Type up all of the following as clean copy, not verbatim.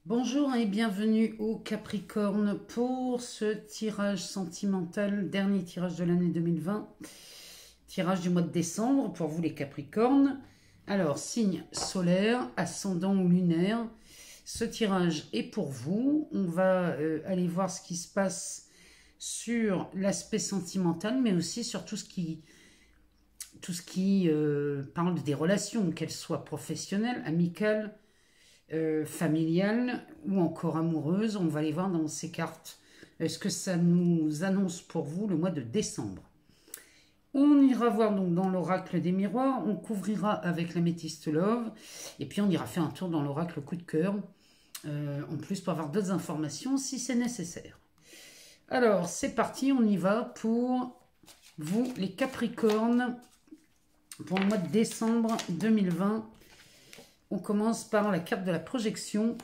Bonjour et bienvenue au Capricorne pour ce tirage sentimental, dernier tirage de l'année 2020, tirage du mois de décembre pour vous les Capricornes. Alors, signe solaire, ascendant ou lunaire, ce tirage est pour vous. On va aller voir ce qui se passe sur l'aspect sentimental, mais aussi sur tout ce qui parle des relations, qu'elles soient professionnelles, amicales, familiale ou encore amoureuse. On va aller voir dans ces cartes ce que ça nous annonce pour vous le mois de décembre. On ira voir donc dans l'oracle des miroirs, on couvrira avec l'améthyste love et puis on ira faire un tour dans l'oracle coup de cœur en plus pour avoir d'autres informations si c'est nécessaire. Alors c'est parti, on y va pour vous les Capricornes pour le mois de décembre 2020. On commence par la carte de la projection.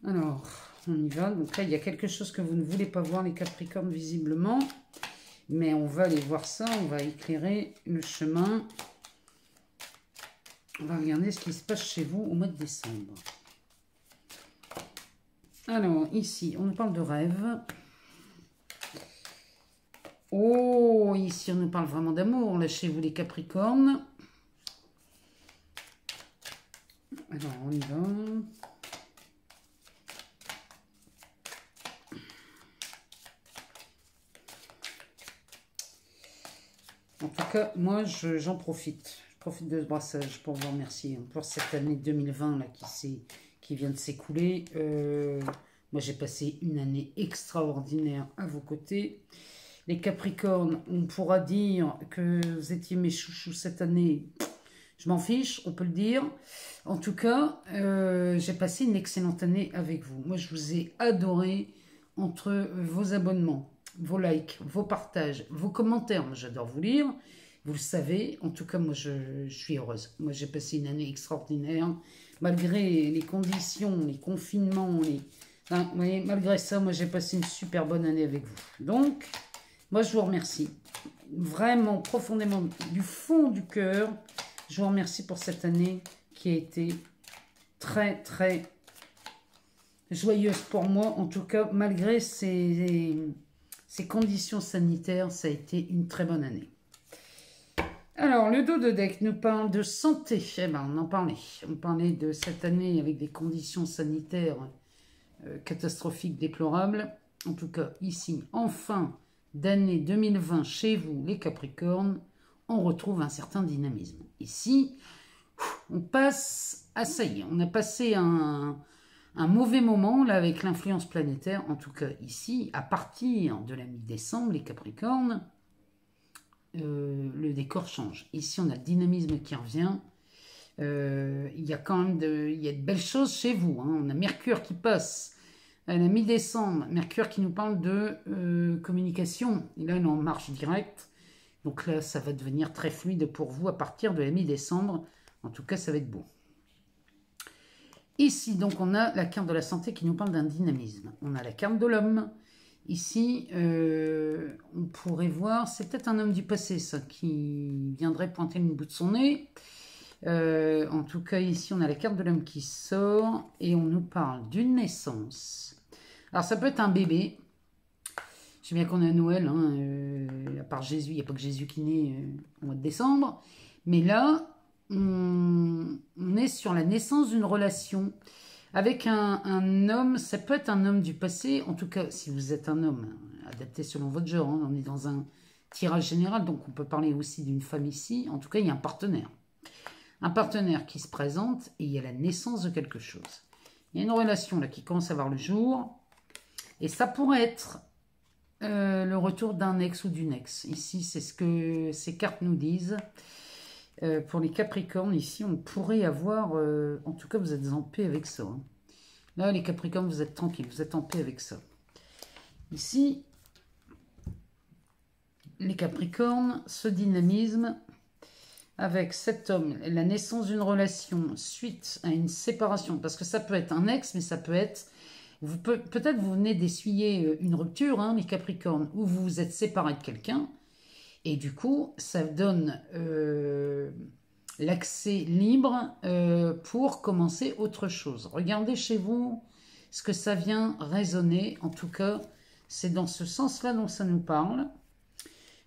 Alors, on y va. Donc là, il y a quelque chose que vous ne voulez pas voir, les Capricornes, visiblement. Mais on va aller voir ça. On va éclairer le chemin. On va regarder ce qui se passe chez vous au mois de décembre. Alors, ici, on nous parle de rêve. Oh, ici, on nous parle vraiment d'amour. Là, chez vous, les Capricornes. Alors, on y va. En tout cas, moi, j'en profite. Je profite de ce brassage pour vous remercier pour cette année 2020 là, qui vient de s'écouler. Moi, j'ai passé une année extraordinaire à vos côtés. Les Capricornes, on pourra dire que vous étiez mes chouchous cette année. Je m'en fiche, on peut le dire. En tout cas, j'ai passé une excellente année avec vous. Moi, je vous ai adoré entre vos abonnements, vos likes, vos partages, vos commentaires. Moi, j'adore vous lire. Vous le savez. En tout cas, moi, je suis heureuse. Moi, j'ai passé une année extraordinaire. Malgré les conditions, les confinements, hein, vous voyez, malgré ça, moi, j'ai passé une super bonne année avec vous. Donc, moi, je vous remercie. Vraiment, profondément, du fond du cœur. Je vous remercie pour cette année qui a été très, très joyeuse pour moi. En tout cas, malgré ces conditions sanitaires, ça a été une très bonne année. Alors, le dos de deck nous parle de santé. Eh ben, on en parlait. On parlait de cette année avec des conditions sanitaires catastrophiques, déplorables. En tout cas, ici, en fin d'année 2020, chez vous, les Capricornes, on retrouve un certain dynamisme. Ici, on passe à ça y est, on a passé un mauvais moment là avec l'influence planétaire. En tout cas ici, à partir de la mi-décembre, les Capricornes, le décor change. Ici, on a le dynamisme qui revient. Il y a quand même de belles choses chez vous. Hein. On a Mercure qui passe à la mi-décembre. Mercure qui nous parle de communication. Et là, on est en marche directe. Donc là, ça va devenir très fluide pour vous à partir de la mi-décembre. En tout cas, ça va être beau. Ici, donc, on a la carte de la santé qui nous parle d'un dynamisme. On a la carte de l'homme. Ici, on pourrait voir, c'est peut-être un homme du passé, ça, qui viendrait pointer le bout de son nez. En tout cas, ici, on a la carte de l'homme qui sort et on nous parle d'une naissance. Alors, ça peut être un bébé. Je sais bien qu'on est à Noël, hein, à part Jésus, il n'y a pas que Jésus qui naît au mois de décembre. Mais là, on est sur la naissance d'une relation avec un homme. Ça peut être un homme du passé. En tout cas, si vous êtes un homme, adapté selon votre genre, hein, on est dans un tirage général, donc on peut parler aussi d'une femme ici. En tout cas, il y a un partenaire. Un partenaire qui se présente et il y a la naissance de quelque chose. Il y a une relation là qui commence à voir le jour. Et ça pourrait être le retour d'un ex ou d'une ex. Ici, c'est ce que ces cartes nous disent. Pour les Capricornes, ici, on pourrait avoir... en tout cas, vous êtes en paix avec ça. Hein. Là, les Capricornes, vous êtes tranquilles, vous êtes en paix avec ça. Ici, les Capricornes, ce dynamisme avec cet homme, la naissance d'une relation suite à une séparation, parce que ça peut être un ex, mais ça peut être... Peut-être vous venez d'essuyer une rupture, hein, les Capricornes, où vous vous êtes séparés de quelqu'un, et du coup, ça donne l'accès libre pour commencer autre chose. Regardez chez vous ce que ça vient résonner. En tout cas, c'est dans ce sens-là dont ça nous parle.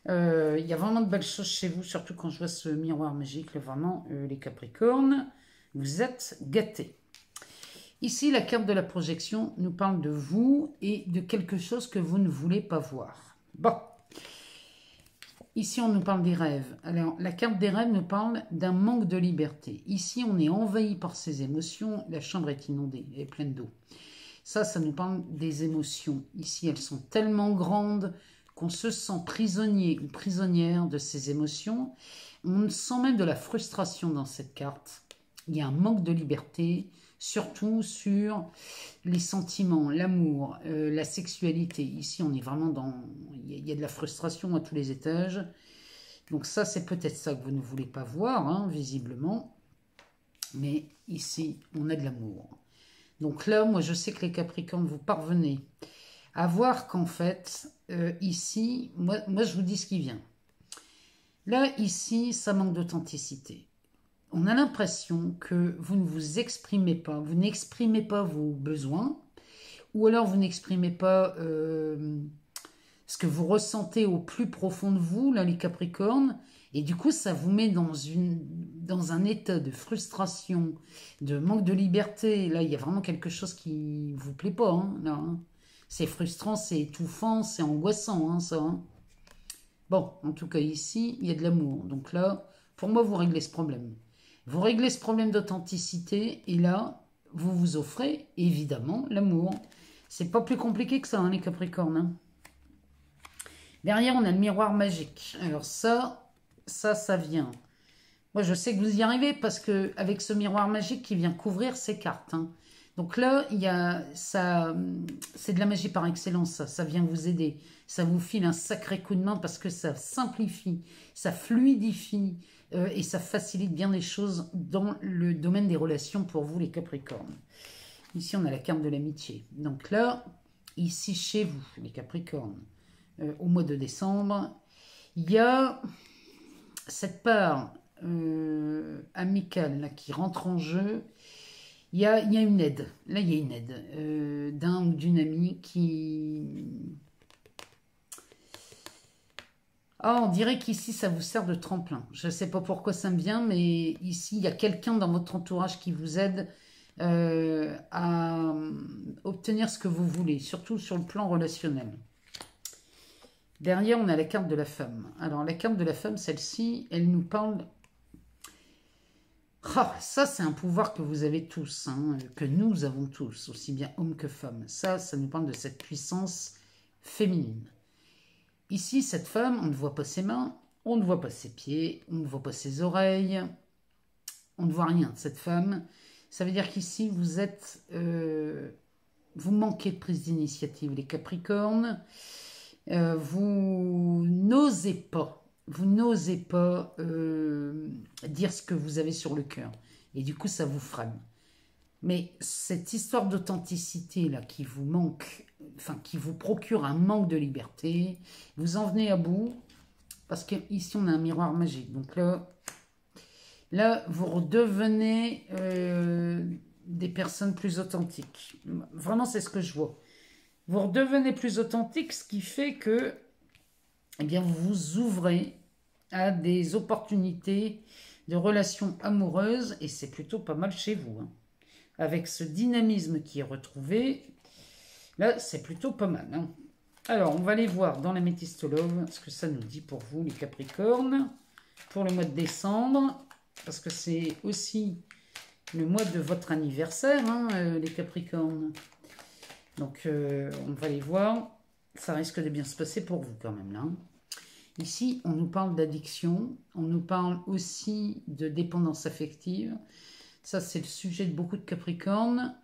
Il y a vraiment de belles choses chez vous, surtout quand je vois ce miroir magique. Là, vraiment, les Capricornes, vous êtes gâtés. Ici, la carte de la projection nous parle de vous et de quelque chose que vous ne voulez pas voir. Bon. Ici, on nous parle des rêves. Alors, la carte des rêves nous parle d'un manque de liberté. Ici, on est envahi par ses émotions. La chambre est inondée, elle est pleine d'eau. Ça nous parle des émotions. Ici, elles sont tellement grandes qu'on se sent prisonnier ou prisonnière de ces émotions. On sent même de la frustration dans cette carte. Il y a un manque de liberté, surtout sur les sentiments, l'amour, la sexualité. Ici, on est vraiment dans... Il y a de la frustration à tous les étages. Donc ça, c'est peut-être ça que vous ne voulez pas voir, hein, visiblement. Mais ici, on a de l'amour. Donc là, moi, je sais que les Capricornes, vous parvenez à voir qu'en fait, ici, moi, je vous dis ce qui vient. Là, ici, ça manque d'authenticité. On a l'impression que vous ne vous exprimez pas, vous n'exprimez pas vos besoins, ou alors vous n'exprimez pas ce que vous ressentez au plus profond de vous, là, les Capricornes, et du coup, ça vous met dans un état de frustration, de manque de liberté. Là, il y a vraiment quelque chose qui ne vous plaît pas, hein, là, hein. C'est frustrant, c'est étouffant, c'est angoissant, hein, ça. Hein. Bon, en tout cas, ici, il y a de l'amour. Donc là, pour moi, vous réglez ce problème. Vous réglez ce problème d'authenticité, et là, vous vous offrez, évidemment, l'amour. C'est pas plus compliqué que ça, hein, les Capricornes. Hein. Derrière, on a le miroir magique. Alors ça vient. Moi, je sais que vous y arrivez, parce que avec ce miroir magique qui vient couvrir ces cartes, hein. Donc là, il y a ça, c'est de la magie par excellence, ça vient vous aider. Ça vous file un sacré coup de main parce que ça simplifie, ça fluidifie et ça facilite bien les choses dans le domaine des relations pour vous, les Capricornes. Ici, on a la carte de l'amitié. Donc là, ici, chez vous, les Capricornes, au mois de décembre, il y a cette part amicale là, qui rentre en jeu. Il y a une aide. Là, il y a une aide d'un ou d'une amie qui... Ah, on dirait qu'ici, ça vous sert de tremplin. Je ne sais pas pourquoi ça me vient, mais ici, il y a quelqu'un dans votre entourage qui vous aide à obtenir ce que vous voulez, surtout sur le plan relationnel. Derrière, on a la carte de la femme. Alors, la carte de la femme, celle-ci, elle nous parle... Ah, ça, c'est un pouvoir que vous avez tous, hein, que nous avons tous, aussi bien hommes que femmes. Ça nous parle de cette puissance féminine. Ici, cette femme, on ne voit pas ses mains, on ne voit pas ses pieds, on ne voit pas ses oreilles, on ne voit rien de cette femme. Ça veut dire qu'ici, vous êtes... vous manquez de prise d'initiative, les Capricornes. Vous n'osez pas. Vous n'osez pas dire ce que vous avez sur le cœur. Et du coup, ça vous freine. Mais cette histoire d'authenticité là qui vous manque, enfin qui vous procure un manque de liberté, vous en venez à bout. Parce qu'ici, on a un miroir magique. Donc là vous redevenez des personnes plus authentiques. Vraiment, c'est ce que je vois. Vous redevenez plus authentique, ce qui fait que eh bien, vous vous ouvrez à des opportunités de relations amoureuses et c'est plutôt pas mal chez vous. Hein. Avec ce dynamisme qui est retrouvé, là, c'est plutôt pas mal. Hein. Alors, on va aller voir dans la Métiste Love ce que ça nous dit pour vous, les Capricornes, pour le mois de décembre, parce que c'est aussi le mois de votre anniversaire, hein, les Capricornes. Donc, on va aller voir. Ça risque de bien se passer pour vous quand même, là. Ici, on nous parle d'addiction. On nous parle aussi de dépendance affective. Ça, c'est le sujet de beaucoup de Capricornes.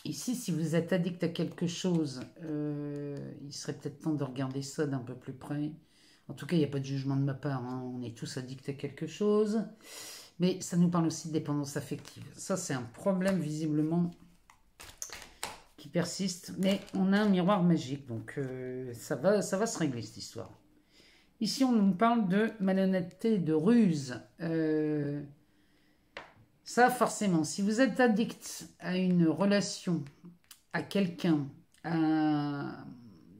Ici, si vous êtes addict à quelque chose, il serait peut-être temps de regarder ça d'un peu plus près. En tout cas, il n'y a pas de jugement de ma part. Hein. On est tous addicts à quelque chose. Mais ça nous parle aussi de dépendance affective. Ça, c'est un problème visiblement qui persiste. Mais on a un miroir magique, donc ça va se régler cette histoire. Ici, on nous parle de malhonnêteté, de ruse. Ça, forcément, si vous êtes addict à une relation, à quelqu'un, là,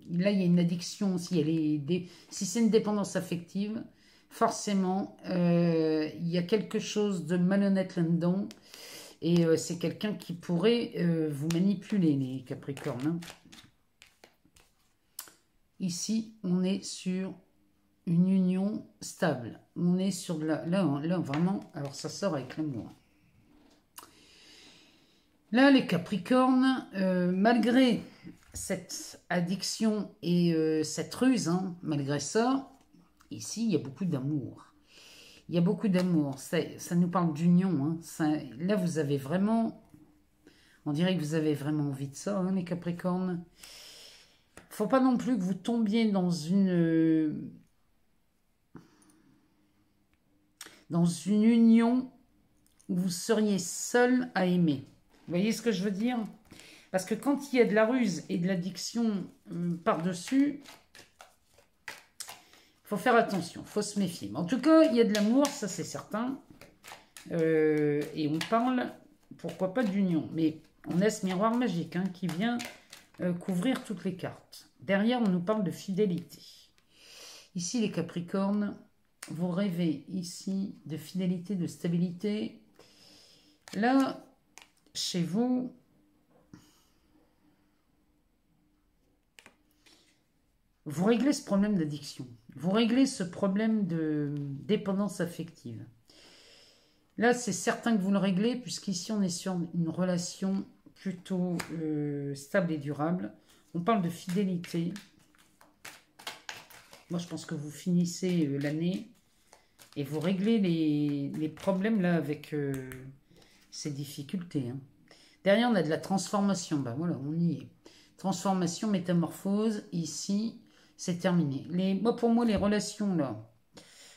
il y a une addiction, si c'est une dépendance affective, forcément, il y a quelque chose de malhonnête là-dedans. Et c'est quelqu'un qui pourrait vous manipuler, les Capricornes. Hein. Ici, on est sur une union stable. On est sur de là, vraiment, alors ça sort avec l'amour. Là, les Capricornes, malgré cette addiction et cette ruse, hein, malgré ça, ici, il y a beaucoup d'amour. Il y a beaucoup d'amour. Ça nous parle d'union. Hein. Là, vous avez vraiment... On dirait que vous avez vraiment envie de ça, hein, les Capricornes. Faut pas non plus que vous tombiez dans une union où vous seriez seul à aimer. Vous voyez ce que je veux dire? Parce que quand il y a de la ruse et de l'addiction par-dessus, il faut faire attention, il faut se méfier. Mais en tout cas, il y a de l'amour, ça c'est certain. Et on parle, pourquoi pas d'union. Mais on a ce miroir magique hein, qui vient couvrir toutes les cartes. Derrière, on nous parle de fidélité. Ici, les Capricornes, vous rêvez ici de fidélité, de stabilité. Là, chez vous, vous réglez ce problème d'addiction. Vous réglez ce problème de dépendance affective. Là, c'est certain que vous le réglez, puisqu'ici, on est sur une relation plutôt stable et durable. On parle de fidélité. Moi, je pense que vous finissez l'année et vous réglez les problèmes là avec ces difficultés. Hein. Derrière, on a de la transformation. Ben voilà, on y est. Transformation, métamorphose. Ici, c'est terminé. Pour moi, les relations là,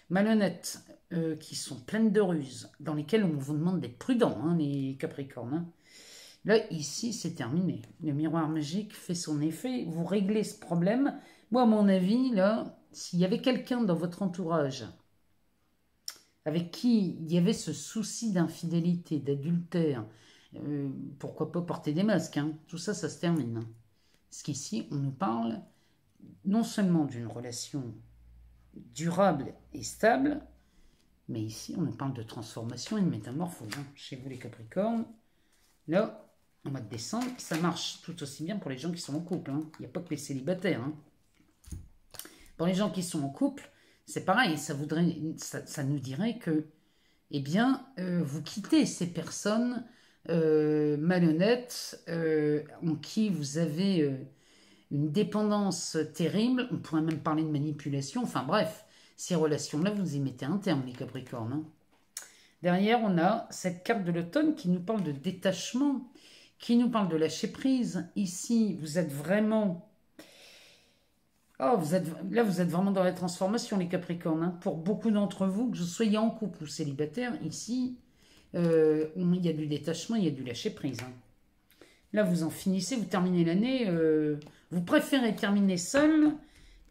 malhonnêtes, qui sont pleines de ruses, dans lesquelles on vous demande d'être prudent, hein, les Capricornes. Hein. Là, ici, c'est terminé. Le miroir magique fait son effet. Vous réglez ce problème. Moi, à mon avis, là, s'il y avait quelqu'un dans votre entourage avec qui il y avait ce souci d'infidélité, d'adultère, pourquoi pas porter des masques, hein, tout ça, ça se termine. Hein. Parce qu'ici, on nous parle non seulement d'une relation durable et stable, mais ici, on nous parle de transformation et de métamorphose. Hein. Chez vous, les Capricornes, là, en mois de décembre, ça marche tout aussi bien pour les gens qui sont en couple. Hein. Il n'y a pas que les célibataires. Hein. Pour les gens qui sont en couple, c'est pareil. Ça nous dirait que, eh bien, vous quittez ces personnes malhonnêtes en qui vous avez une dépendance terrible. On pourrait même parler de manipulation. Enfin bref, ces relations-là, vous y mettez un terme, les Capricornes. Hein. Derrière, on a cette carte de l'automne qui nous parle de détachement, qui nous parle de lâcher prise. Ici, vous êtes vraiment... Oh, vous êtes vraiment dans la transformation, les Capricornes. Hein. Pour beaucoup d'entre vous, que vous soyez en couple ou célibataire, ici, il y a du détachement, il y a du lâcher prise. Hein. Là, vous en finissez, vous terminez l'année. Vous préférez terminer seul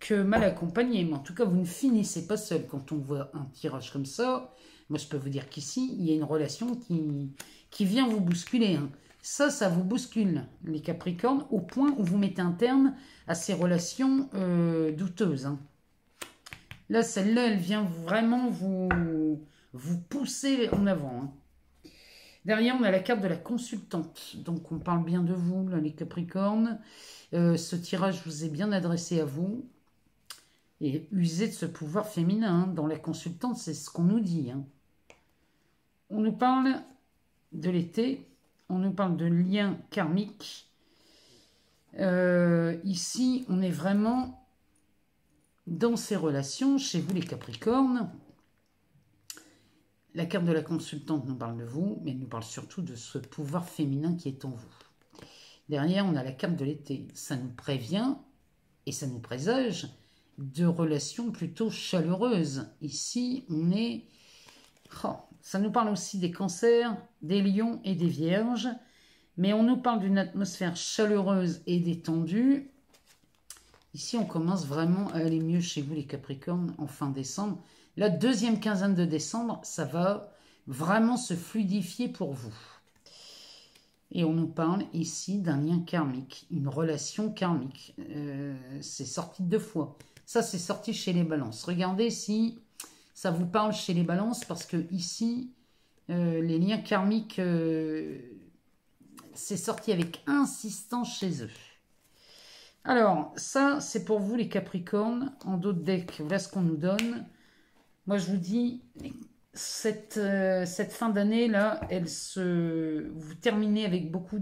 que mal accompagné. Mais en tout cas, vous ne finissez pas seul. Quand on voit un tirage comme ça, moi, je peux vous dire qu'ici, il y a une relation qui vient vous bousculer. Hein. Ça vous bouscule, les Capricornes, au point où vous mettez un terme à ces relations douteuses. Hein. Là, celle-là, elle vient vraiment vous pousser en avant. Hein. Derrière, on a la carte de la consultante. Donc, on parle bien de vous, là, les Capricornes. Ce tirage vous est bien adressé à vous. Et usez de ce pouvoir féminin. Hein. Dans la consultante, c'est ce qu'on nous dit. Hein. On nous parle de l'été. On nous parle de liens karmiques. Ici, on est vraiment dans ces relations. Chez vous, les Capricornes, la carte de la consultante nous parle de vous, mais elle nous parle surtout de ce pouvoir féminin qui est en vous. Derrière, on a la carte de l'été. Ça nous prévient et ça nous présage de relations plutôt chaleureuses. Ici, on est... Oh, ça nous parle aussi des cancers, des lions et des vierges. Mais on nous parle d'une atmosphère chaleureuse et détendue. Ici, on commence vraiment à aller mieux chez vous, les Capricornes, en fin décembre. La deuxième quinzaine de décembre, ça va vraiment se fluidifier pour vous. Et on nous parle ici d'un lien karmique, une relation karmique. C'est sorti 2 fois. Ça, c'est sorti chez les balances. Regardez si ça vous parle chez les balances, parce que ici, les liens karmiques, c'est sorti avec insistance chez eux. Alors, ça, c'est pour vous, les Capricornes. En d'autres decks, voilà ce qu'on nous donne. Moi, je vous dis, cette fin d'année-là, vous terminez avec beaucoup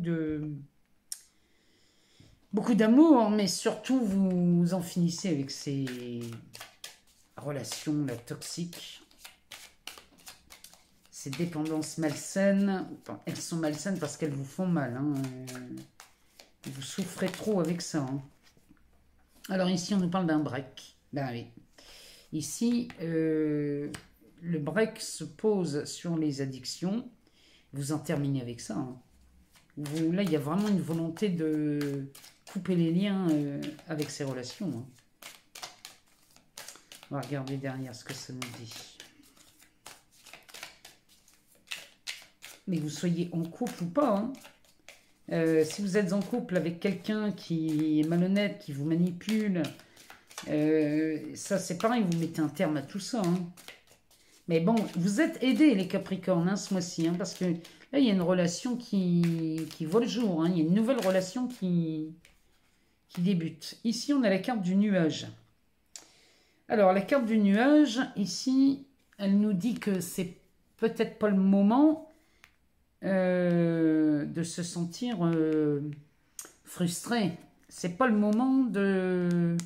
d'amour, mais surtout, vous en finissez avec ces relations là, toxiques. Ces dépendances malsaines. Enfin, elles sont malsaines parce qu'elles vous font mal. Hein. Vous souffrez trop avec ça. Hein. Alors ici, on nous parle d'un break. Ben oui. Ici, le break se pose sur les addictions. Vous en terminez avec ça. Hein. Là, il y a vraiment une volonté de couper les liens avec ces relations. Hein. On va regarder derrière ce que ça nous dit. Mais vous soyez en couple ou pas, hein. Si vous êtes en couple avec quelqu'un qui est malhonnête, qui vous manipule, ça c'est pareil, vous mettez un terme à tout ça. Hein. Mais bon, vous êtes aidés les Capricornes hein, ce mois-ci, hein, parce que là il y a une relation qui voit le jour, hein, il y a une nouvelle relation qui débute. Ici on a la carte du nuage. Alors la carte du nuage, ici, elle nous dit que c'est peut-être pas le moment de se sentir frustré. C'est pas le moment de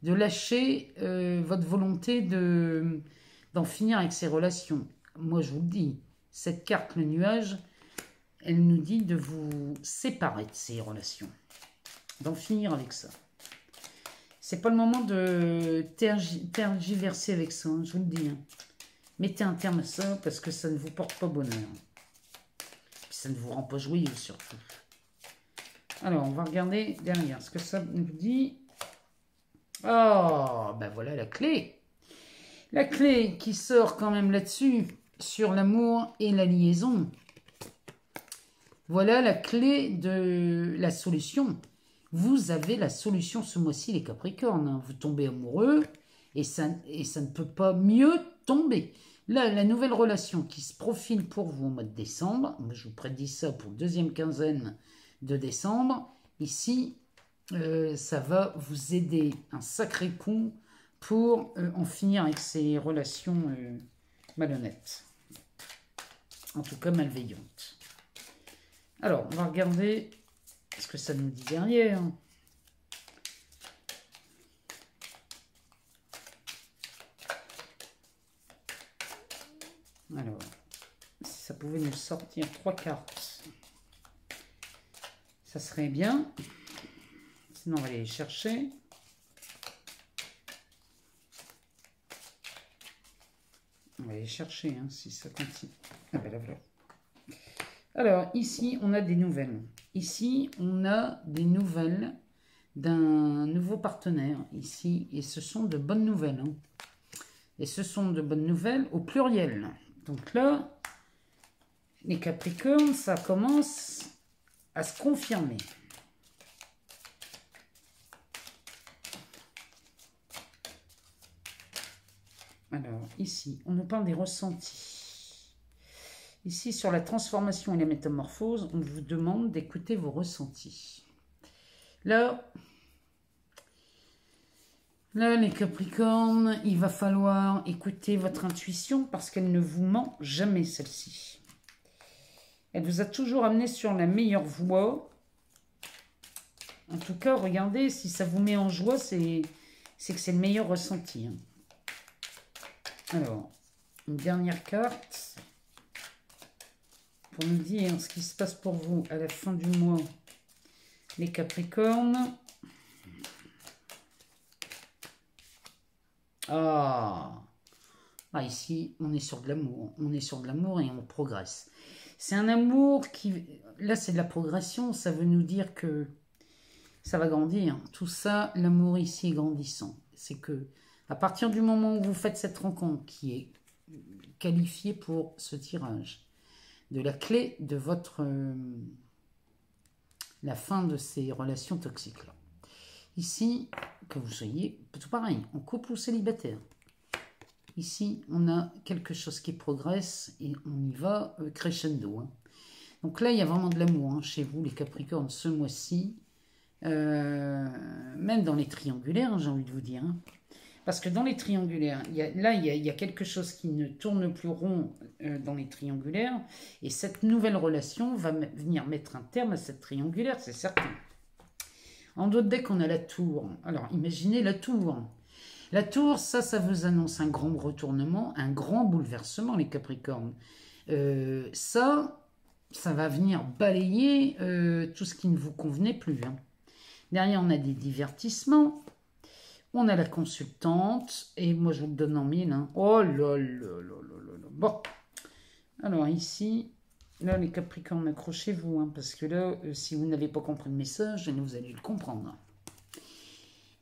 lâcher votre volonté d'en finir avec ces relations. Moi, je vous le dis, cette carte, le nuage, elle nous dit de vous séparer de ces relations, d'en finir avec ça. C'est pas le moment de tergiverser avec ça, hein, je vous le dis. Hein. Mettez un terme à ça parce que ça ne vous porte pas bonheur. Ça ne vous rend pas joyeux surtout. Alors, on va regarder derrière ce que ça nous dit. Oh, ben voilà la clé. La clé qui sort quand même là-dessus, sur l'amour et la liaison. Voilà la clé de la solution. Vous avez la solution ce mois-ci, les Capricornes. Vous tombez amoureux et ça ne peut pas mieux tomber. Là, la nouvelle relation qui se profile pour vous au mois de décembre, je vous prédis ça pour deuxième quinzaine de décembre, ici, ça va vous aider un sacré coup pour en finir avec ces relations malhonnêtes. En tout cas, malveillantes. Alors, on va regarder ce que ça nous dit derrière. Alors, si ça pouvait nous sortir 3 cartes, ça serait bien. Sinon, on va aller les chercher. On va aller les chercher, hein, si ça continue. Ah ben là, voilà. Alors, ici, on a des nouvelles. Ici, on a des nouvelles d'un nouveau partenaire, ici. Et ce sont de bonnes nouvelles. Hein. Et ce sont de bonnes nouvelles au pluriel. Donc là, les Capricornes, ça commence à se confirmer. Alors, ici, on nous parle des ressentis. Ici, sur la transformation et la métamorphose, on vous demande d'écouter vos ressentis. Là, les Capricornes, il va falloir écouter votre intuition parce qu'elle ne vous ment jamais, celle-ci. Elle vous a toujours amené sur la meilleure voie. En tout cas, regardez, si ça vous met en joie, c'est que c'est le meilleur ressenti. Hein. Alors, une dernière carte pour nous dire ce qui se passe pour vous à la fin du mois, les Capricornes. Ah, ici, on est sur de l'amour. On est sur de l'amour et on progresse. C'est un amour qui... Là, c'est de la progression. Ça veut nous dire que ça va grandir. Tout ça, l'amour ici est grandissant. C'est que à partir du moment où vous faites cette rencontre qui est qualifiée pour ce tirage, de la clé de votre... la fin de ces relations toxiques-là. Ici, que vous soyez tout pareil, en couple ou célibataire. Ici, on a quelque chose qui progresse et on y va crescendo. Hein. Donc là, il y a vraiment de l'amour hein, chez vous, les Capricornes, ce mois-ci. Même dans les triangulaires, j'ai envie de vous dire. Hein. Parce que dans les triangulaires, il y a quelque chose qui ne tourne plus rond dans les triangulaires. Et cette nouvelle relation va venir mettre un terme à cette triangulaire, c'est certain. En d'autres decks, on a la tour. Alors, imaginez la tour. La tour, ça vous annonce un grand retournement, un grand bouleversement, les Capricornes. Ça va venir balayer tout ce qui ne vous convenait plus. Hein. Derrière, on a des divertissements. On a la consultante. Et moi, je vous le donne en mille. Hein. Oh là là là là là. Bon. Alors, ici, là, les Capricornes, accrochez-vous. Hein, parce que là, si vous n'avez pas compris le message, vous allez le comprendre.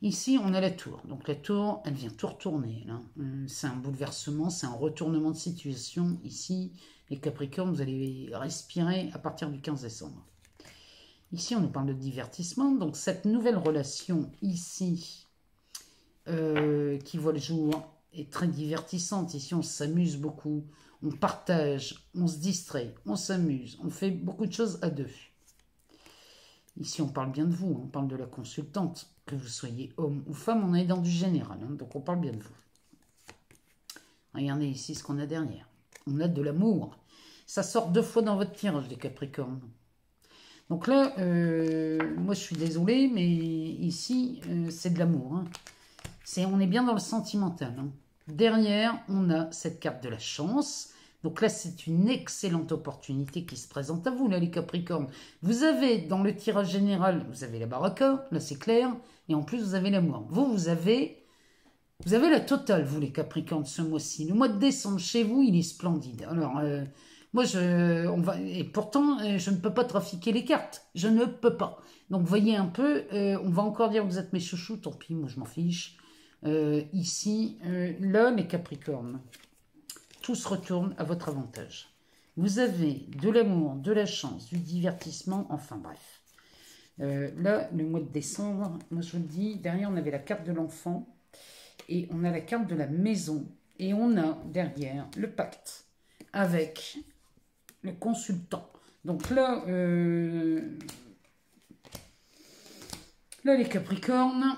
Ici, on a la tour. Donc, la tour, elle vient tout retourner. C'est un bouleversement, c'est un retournement de situation. Ici, les Capricornes, vous allez respirer à partir du 15 décembre. Ici, on nous parle de divertissement. Donc, cette nouvelle relation ici, qui voit le jour, est très divertissante. Ici, on s'amuse beaucoup. On partage, on se distrait, on s'amuse. On fait beaucoup de choses à deux. Ici, on parle bien de vous, on parle de la consultante, que vous soyez homme ou femme, on est dans du général, hein, donc on parle bien de vous. Regardez ici ce qu'on a derrière. On a de l'amour. Ça sort 2 fois dans votre tirage, les Capricornes. Donc là, moi je suis désolée, mais ici, c'est de l'amour. Hein. On est bien dans le sentimental. Hein. Derrière, on a cette carte de la chance. Donc là, c'est une excellente opportunité qui se présente à vous, là, les Capricornes. Vous avez, dans le tirage général, vous avez la baraka, là, c'est clair. Et en plus, vous avez l'amour. Vous avez la totale, vous, les Capricornes, ce mois-ci. Le mois de décembre, chez vous, il est splendide. Alors, moi, et pourtant, je ne peux pas trafiquer les cartes. Je ne peux pas. Donc, voyez un peu, on va encore dire que vous êtes mes chouchous. Tant pis, moi, je m'en fiche. Ici, là, les Capricornes. Tout se retourne à votre avantage. Vous avez de l'amour, de la chance, du divertissement, enfin bref. Là, le mois de décembre, moi je vous le dis, derrière on avait la carte de l'enfant et on a la carte de la maison et on a derrière le pacte avec le consultant. Donc là, les Capricornes...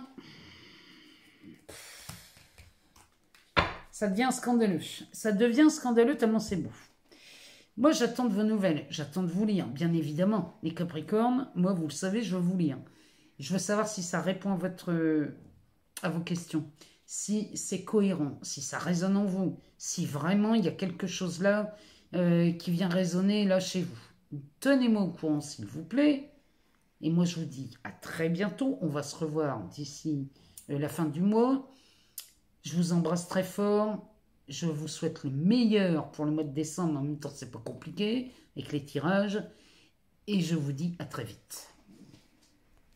Ça devient scandaleux. Ça devient scandaleux tellement c'est beau. Moi, j'attends de vos nouvelles. J'attends de vous lire, bien évidemment. Les Capricornes, moi, vous le savez, je veux vous lire. Je veux savoir si ça répond à vos questions. Si c'est cohérent, si ça résonne en vous. Si vraiment, il y a quelque chose là qui vient résonner là chez vous. Tenez-moi au courant, s'il vous plaît. Et moi, je vous dis à très bientôt. On va se revoir d'ici la fin du mois. Je vous embrasse très fort. Je vous souhaite le meilleur pour le mois de décembre. En même temps, c'est pas compliqué avec les tirages. Et je vous dis à très vite.